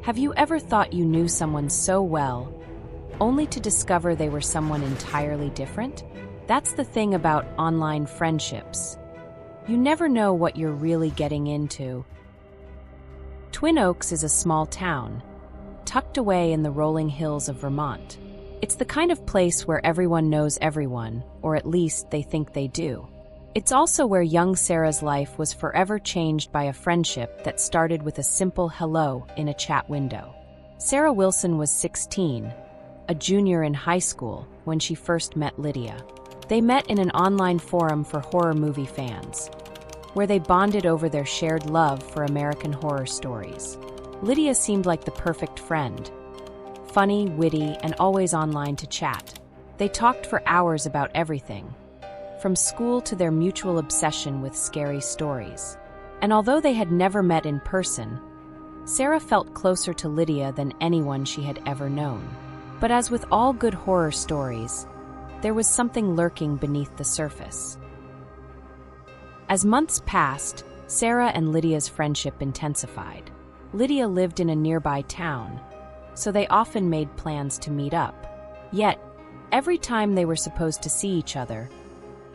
Have you ever thought you knew someone so well, only to discover they were someone entirely different? That's the thing about online friendships. You never know what you're really getting into. Twin Oaks is a small town, tucked away in the rolling hills of Vermont. It's the kind of place where everyone knows everyone, or at least they think they do. It's also where young Sarah's life was forever changed by a friendship that started with a simple hello in a chat window. Sarah Wilson was 16, a junior in high school, when she first met Lydia. They met in an online forum for horror movie fans, where they bonded over their shared love for American horror stories. Lydia seemed like the perfect friend, funny, witty, and always online to chat. They talked for hours about everything, from school to their mutual obsession with scary stories. And although they had never met in person, Sarah felt closer to Lydia than anyone she had ever known. But as with all good horror stories, there was something lurking beneath the surface. As months passed, Sarah and Lydia's friendship intensified. Lydia lived in a nearby town, so they often made plans to meet up. Yet, every time they were supposed to see each other,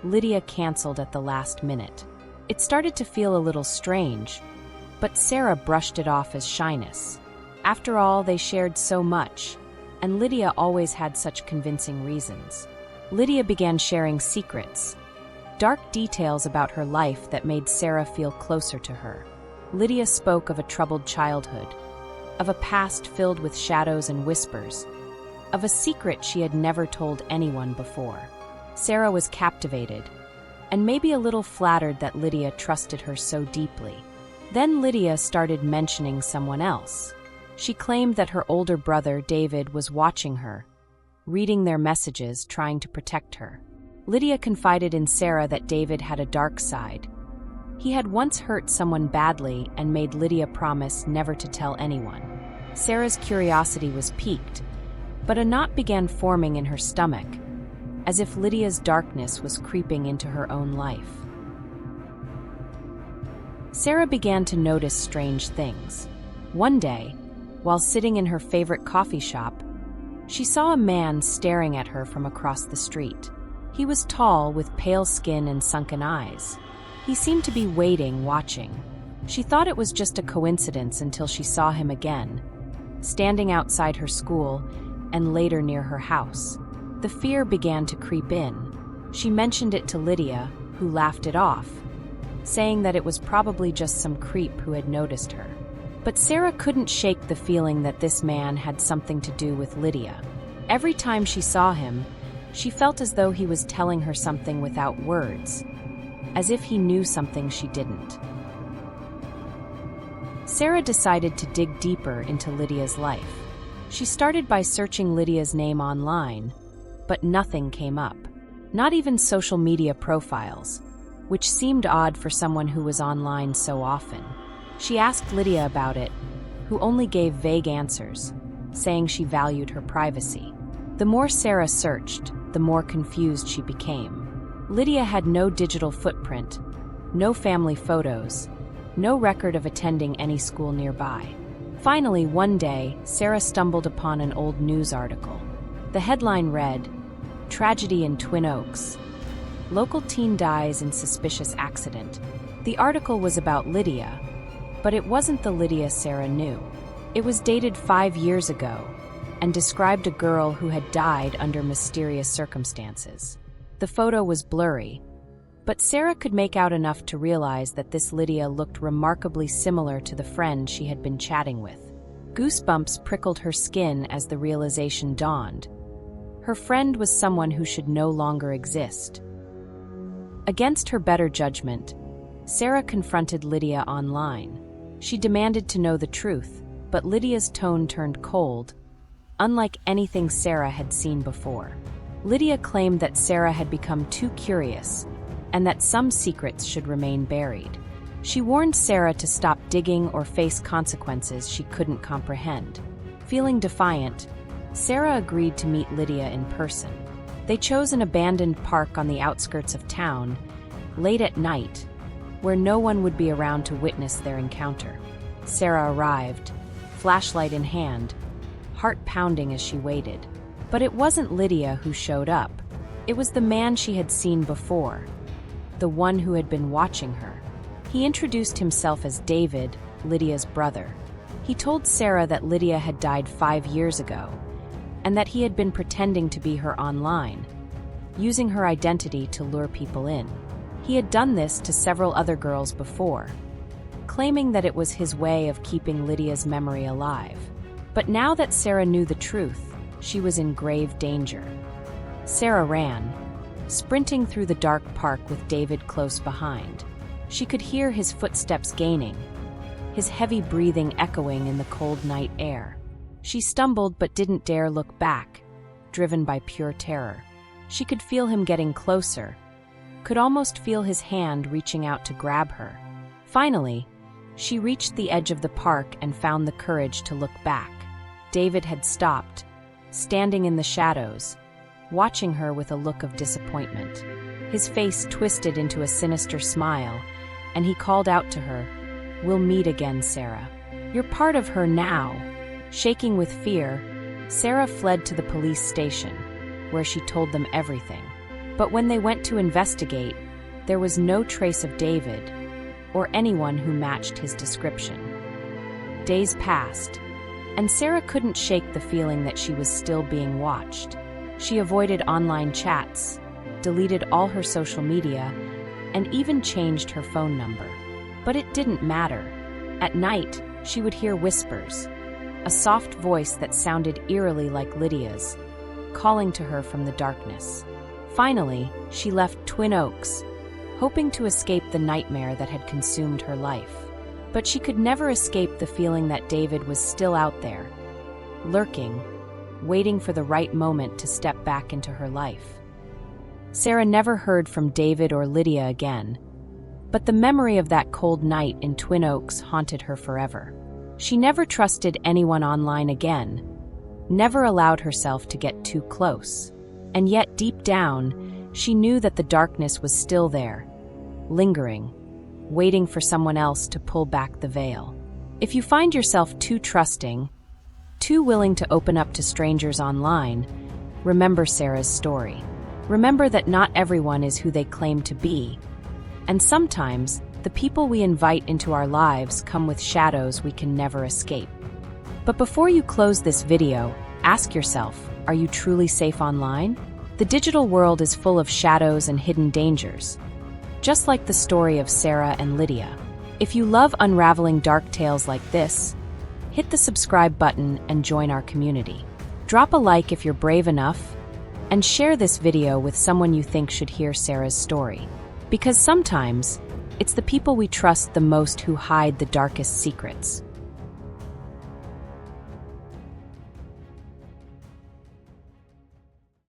Lydia canceled at the last minute. It started to feel a little strange, but Sarah brushed it off as shyness. After all, they shared so much, and Lydia always had such convincing reasons. Lydia began sharing secrets, dark details about her life that made Sarah feel closer to her. Lydia spoke of a troubled childhood, of a past filled with shadows and whispers, of a secret she had never told anyone before. Sarah was captivated, and maybe a little flattered that Lydia trusted her so deeply. Then Lydia started mentioning someone else. She claimed that her older brother, David, was watching her, reading their messages, trying to protect her. Lydia confided in Sarah that David had a dark side. He had once hurt someone badly and made Lydia promise never to tell anyone. Sarah's curiosity was piqued, but a knot began forming in her stomach, as if Lydia's darkness was creeping into her own life. Sarah began to notice strange things. One day, while sitting in her favorite coffee shop, she saw a man staring at her from across the street. He was tall, with pale skin and sunken eyes. He seemed to be waiting, watching. She thought it was just a coincidence until she saw him again, standing outside her school and later near her house. The fear began to creep in. She mentioned it to Lydia, who laughed it off, saying that it was probably just some creep who had noticed her. But Sarah couldn't shake the feeling that this man had something to do with Lydia. Every time she saw him, she felt as though he was telling her something without words, as if he knew something she didn't. Sarah decided to dig deeper into Lydia's life. She started by searching Lydia's name online, but nothing came up. Not even social media profiles, which seemed odd for someone who was online so often. She asked Lydia about it, who only gave vague answers, saying she valued her privacy. The more Sarah searched, the more confused she became. Lydia had no digital footprint, no family photos, no record of attending any school nearby. Finally, one day, Sarah stumbled upon an old news article. The headline read, "Tragedy in Twin Oaks. Local teen dies in suspicious accident." The article was about Lydia, but it wasn't the Lydia Sarah knew. It was dated 5 years ago and described a girl who had died under mysterious circumstances. The photo was blurry, but Sarah could make out enough to realize that this Lydia looked remarkably similar to the friend she had been chatting with. Goosebumps prickled her skin as the realization dawned. Her friend was someone who should no longer exist. Against her better judgment, Sarah confronted Lydia online. She demanded to know the truth, but Lydia's tone turned cold, unlike anything Sarah had seen before. Lydia claimed that Sarah had become too curious and that some secrets should remain buried. She warned Sarah to stop digging or face consequences she couldn't comprehend. Feeling defiant, Sarah agreed to meet Lydia in person. They chose an abandoned park on the outskirts of town, late at night, where no one would be around to witness their encounter. Sarah arrived, flashlight in hand, heart pounding as she waited. But it wasn't Lydia who showed up. It was the man she had seen before, the one who had been watching her. He introduced himself as David, Lydia's brother. He told Sarah that Lydia had died 5 years ago, and that he had been pretending to be her online, using her identity to lure people in. He had done this to several other girls before, claiming that it was his way of keeping Lydia's memory alive. But now that Sarah knew the truth, she was in grave danger. Sarah ran, sprinting through the dark park with David close behind. She could hear his footsteps gaining, his heavy breathing echoing in the cold night air. She stumbled but didn't dare look back, driven by pure terror. She could feel him getting closer, could almost feel his hand reaching out to grab her. Finally, she reached the edge of the park and found the courage to look back. David had stopped, standing in the shadows, watching her with a look of disappointment. His face twisted into a sinister smile, and he called out to her, "We'll meet again, Sarah. You're part of her now." Shaking with fear, Sarah fled to the police station, where she told them everything. But when they went to investigate, there was no trace of David, or anyone who matched his description. Days passed, and Sarah couldn't shake the feeling that she was still being watched. She avoided online chats, deleted all her social media, and even changed her phone number. But it didn't matter. At night, she would hear whispers, a soft voice that sounded eerily like Lydia's, calling to her from the darkness. Finally, she left Twin Oaks, hoping to escape the nightmare that had consumed her life. But she could never escape the feeling that David was still out there, lurking, waiting for the right moment to step back into her life. Sarah never heard from David or Lydia again, but the memory of that cold night in Twin Oaks haunted her forever. She never trusted anyone online again, never allowed herself to get too close. And yet, deep down, she knew that the darkness was still there, lingering, waiting for someone else to pull back the veil. If you find yourself too trusting, too willing to open up to strangers online, remember Sarah's story. Remember that not everyone is who they claim to be, and sometimes the people we invite into our lives come with shadows we can never escape. But before you close this video, ask yourself, are you truly safe online? The digital world is full of shadows and hidden dangers, just like the story of Sarah and Lydia. If you love unraveling dark tales like this, hit the subscribe button and join our community. Drop a like if you're brave enough, and share this video with someone you think should hear Sarah's story. Because sometimes, it's the people we trust the most who hide the darkest secrets.